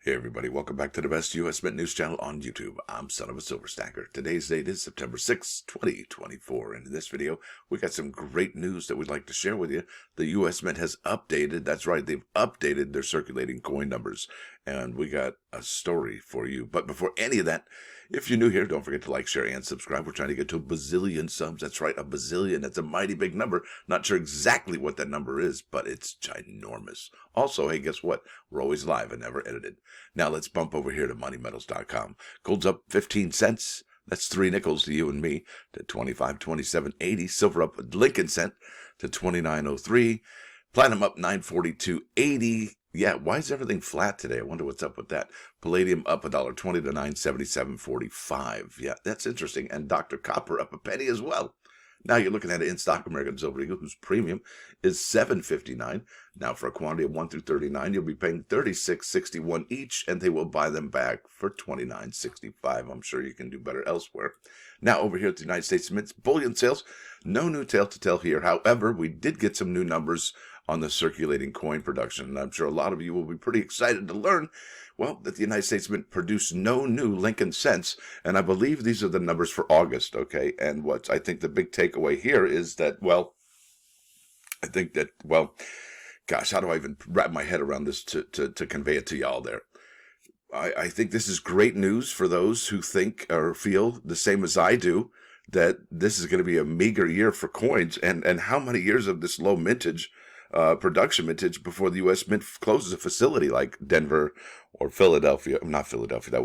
Hey everybody, welcome back to the best U.S. Mint news channel on YouTube. I'm Son of a Silver Stacker. Today's date is September 6, 2024. And in this video, we got some great news that we'd like to share with you. The U.S. Mint has updated, that's right, they've updated their circulating coin numbers. And we got a story for you. But before any of that, if you're new here, don't forget to like, share, and subscribe. We're trying to get to a bazillion subs. That's right, a bazillion. That's a mighty big number. Not sure exactly what that number is, but it's ginormous. Also, hey, guess what? We're always live and never edited. Now let's bump over here to moneymetals.com. Gold's up 15 cents. That's 3 nickels to you and me to 25.27.80. Silver up a Lincoln cent to 29.03. Platinum up 942.80. Yeah, why is everything flat today? I wonder what's up with that. Palladium up $1.20 to 977.45. Yeah, that's interesting. And Dr. Copper up a penny as well. Now you're looking at an in-stock American Silver Eagle, whose premium is $7.59. Now for a quantity of 1 through 39, you'll be paying $36.61 each, and they will buy them back for $29.65. I'm sure you can do better elsewhere. Now over here at the United States Mint's bullion sales, no new tale to tell here. However, we did get some new numbers on the circulating coin production, and I'm sure a lot of you will be pretty excited to learn, well, that the United States Mint produced no new Lincoln cents, and I believe these are the numbers for August, okay? And what I think the big takeaway here is that, well, I think that, well, gosh, how do I even wrap my head around this to convey it to y'all there? I think this is great news for those who think or feel the same as I do, that this is going to be a meager year for coins, and how many years of this low mintage production mintage before the U.S. Mint closes a facility like Denver or Philadelphia. Not Philadelphia.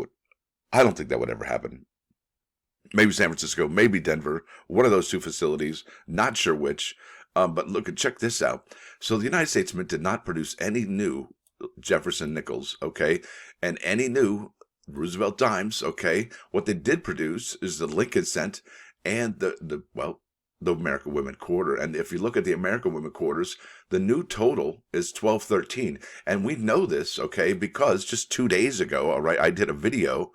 I don't think that would ever happen. Maybe San Francisco, maybe Denver. One of those two facilities. Not sure which. But look, check this out. So the United States Mint did not produce any new Jefferson nickels, okay, and any new Roosevelt dimes, okay. What they did produce is the Lincoln cent and the American Women Quarter. And if you look at the American Women Quarters, the new total is 1213. And we know this, okay, because just 2 days ago, all right, I did a video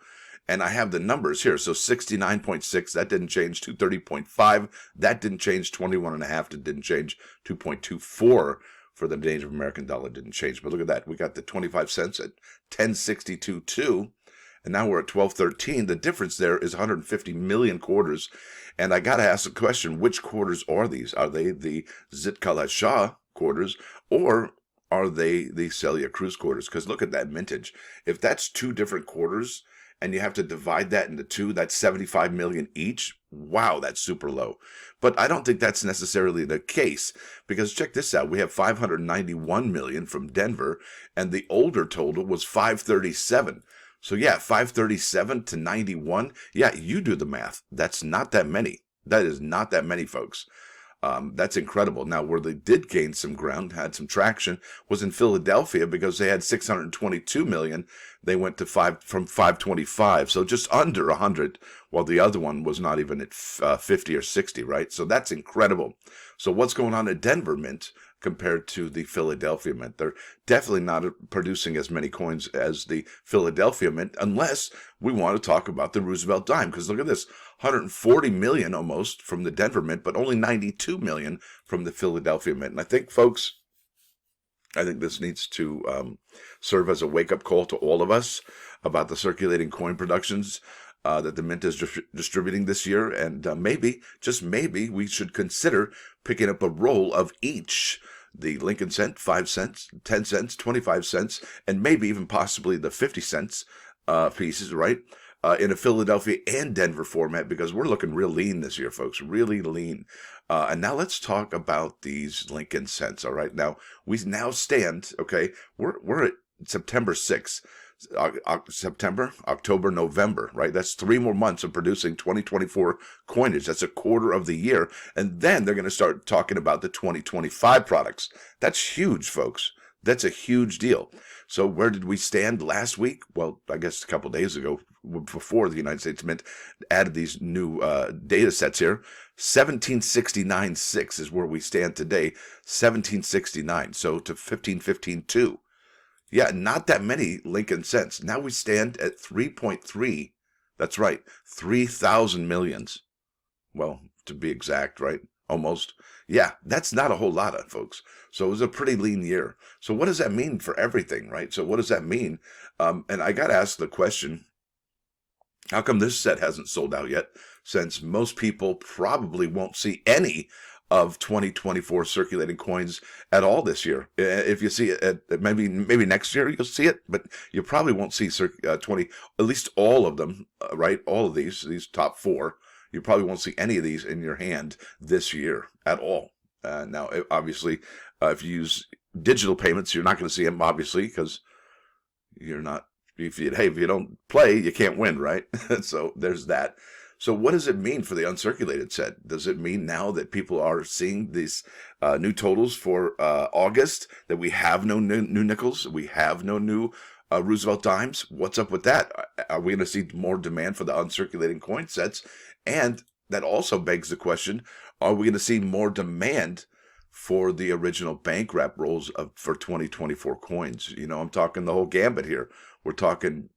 and I have the numbers here. So 69.6, that didn't change. 230.5, that didn't change. 21.5, it didn't change. 2.24 for the Native American dollar didn't change. But look at that. We got the 25 cents at 1062.2. And now we're at 1213. The difference there is 150 million quarters. And I got to ask the question, which quarters are these? Are they the Zitkala Shah quarters, or are they the Celia Cruz quarters? Because look at that mintage. If that's 2 different quarters and you have to divide that into 2, that's 75 million each. Wow, that's super low. But I don't think that's necessarily the case, because check this out. We have 591 million from Denver, and the older total was 537. So yeah, 537 to 91. Yeah, you do the math. That's not that many. That is not that many, folks. That's incredible. Now, where they did gain some ground, had some traction, was in Philadelphia, because they had 622 million. They went to from 525, so just under 100, while the other one was not even at 50 or 60, right? So that's incredible. So what's going on at Denver Mint compared to the Philadelphia Mint? They're definitely not producing as many coins as the Philadelphia Mint, unless we want to talk about the Roosevelt dime, because look at this, 140 million almost from the Denver Mint, but only 92 million from the Philadelphia Mint. And I think, folks, I think this needs to serve as a wake-up call to all of us about the circulating coin productions that the Mint is distributing this year. And maybe, just maybe, we should consider picking up a roll of each. The Lincoln cent, 5 cents, 10 cents, 25 cents, and maybe even possibly the 50 cents pieces, right? In a Philadelphia and Denver format, because we're looking real lean this year, folks, really lean. And now let's talk about these Lincoln cents, all right? Now, we now stand, okay, we're at September 6th. September, October, November, right? That's 3 more months of producing 2024 coinage. That's a quarter of the year. And then they're going to start talking about the 2025 products. That's huge, folks. That's a huge deal. So where did we stand last week? Well, I guess a couple days ago, before the United States Mint added these new data sets here. 1769.6 is where we stand today. 1769. So to 1515.2. Yeah, not that many Lincoln cents. Now we stand at 3.3. That's right, 3,000 millions. Well, to be exact, right? Almost. Yeah, that's not a whole lot, folks. So it was a pretty lean year. So what does that mean for everything, right? So what does that mean? And I got asked the question, how come this set hasn't sold out yet? Since most people probably won't see any of 2024 circulating coins at all this year. If you see it, maybe next year you'll see it, but you probably won't see 20, at least all of them, right? All of these top four. You probably won't see any of these in your hand this year at all. Now, obviously, if you use digital payments, you're not going to see them, obviously, because you're not. If you don't play, you can't win, right? So there's that. So what does it mean for the uncirculated set? Does it mean now that people are seeing these new totals for August, that we have no new nickels, we have no new Roosevelt dimes? What's up with that? Are we going to see more demand for the uncirculating coin sets? And that also begs the question, are we going to see more demand for the original bank wrap rolls for 2024 coins? You know, I'm talking the whole gambit here. We're talking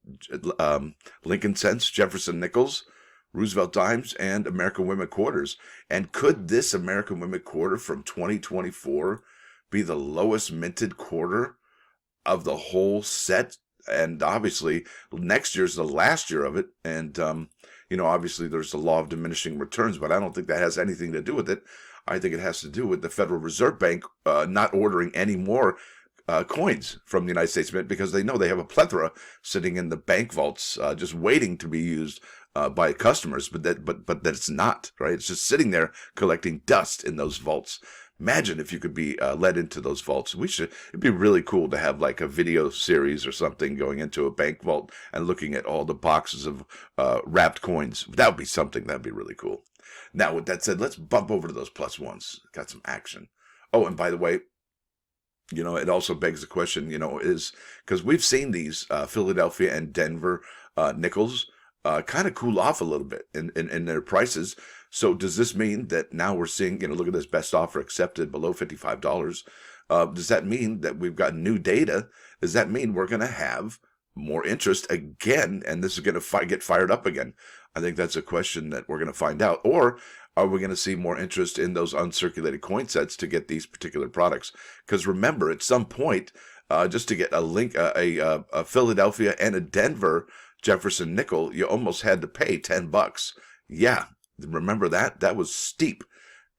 Lincoln cents, Jefferson nickels, Roosevelt dimes, and American women quarters. And could this American women quarter from 2024 be the lowest minted quarter of the whole set? And obviously, next year's the last year of it. And, you know, obviously there's the law of diminishing returns, but I don't think that has anything to do with it. I think it has to do with the Federal Reserve Bank not ordering any more coins from the United States Mint, because they know they have a plethora sitting in the bank vaults just waiting to be used by customers, but that it's not, right? It's just sitting there collecting dust in those vaults. Imagine if you could be led into those vaults. It'd be really cool to have like a video series or something going into a bank vault and looking at all the boxes of wrapped coins. That would be something. That'd be really cool. Now, with that said, let's bump over to those plus ones. Got some action. Oh, and by the way, you know, it also begs the question, you know, is because we've seen these Philadelphia and Denver nickels kind of cool off a little bit in their prices. So does this mean that now we're seeing, you know, look at this best offer accepted below $55? Does that mean that we've got new data? Does that mean we're going to have more interest again, and this is going to get fired up again? I think that's a question that we're going to find out. Or are we going to see more interest in those uncirculated coin sets to get these particular products? Because remember, at some point, just to get a link, a Philadelphia and a Denver Jefferson nickel, you almost had to pay $10. Yeah, remember that? That was steep.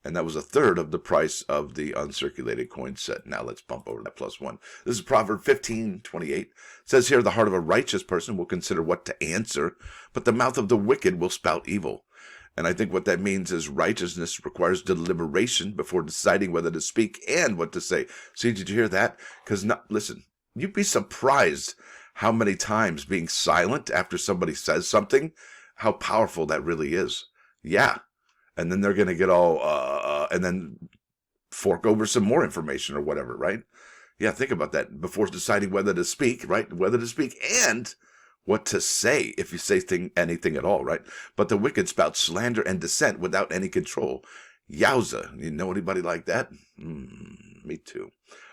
And that was a third of the price of the uncirculated coin set. Now let's bump over to that plus one. This is Proverbs 15:28. It says here, the heart of a righteous person will consider what to answer, but the mouth of the wicked will spout evil. And I think what that means is righteousness requires deliberation before deciding whether to speak and what to say. See, did you hear that? Because, listen, you'd be surprised how many times being silent after somebody says something, how powerful that really is. Yeah. And then they're going to get all, and then fork over some more information or whatever, right? Yeah, think about that before deciding whether to speak, right? Whether to speak and what to say, if you say anything at all, right? But the wicked spout slander and dissent without any control. Yowza. You know anybody like that? Me too.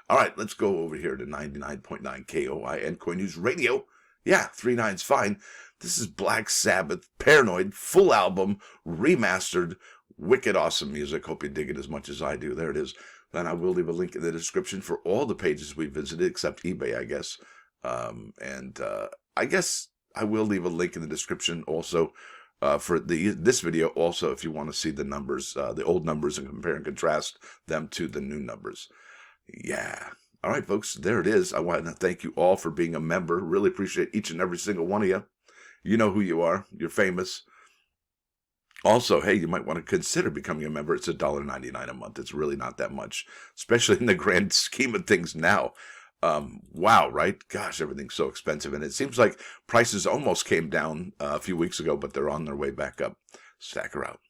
All right, let's go over here to 99.9 KOI Coin News Radio. Yeah, 39's fine. This is Black Sabbath, Paranoid, full album, remastered, wicked awesome music. Hope you dig it as much as I do. There it is. Then I will leave a link in the description for all the pages we visited, except eBay, I guess. I guess I will leave a link in the description also for this video. Also, if you want to see the numbers, the old numbers, and compare and contrast them to the new numbers. Yeah. All right, folks, there it is. I want to thank you all for being a member. Really appreciate each and every single one of you. You know who you are. You're famous. Also, hey, you might want to consider becoming a member. It's $1.99 a month. It's really not that much, especially in the grand scheme of things now. Wow, right? Gosh, everything's so expensive. And it seems like prices almost came down a few weeks ago, but they're on their way back up. Stacker out.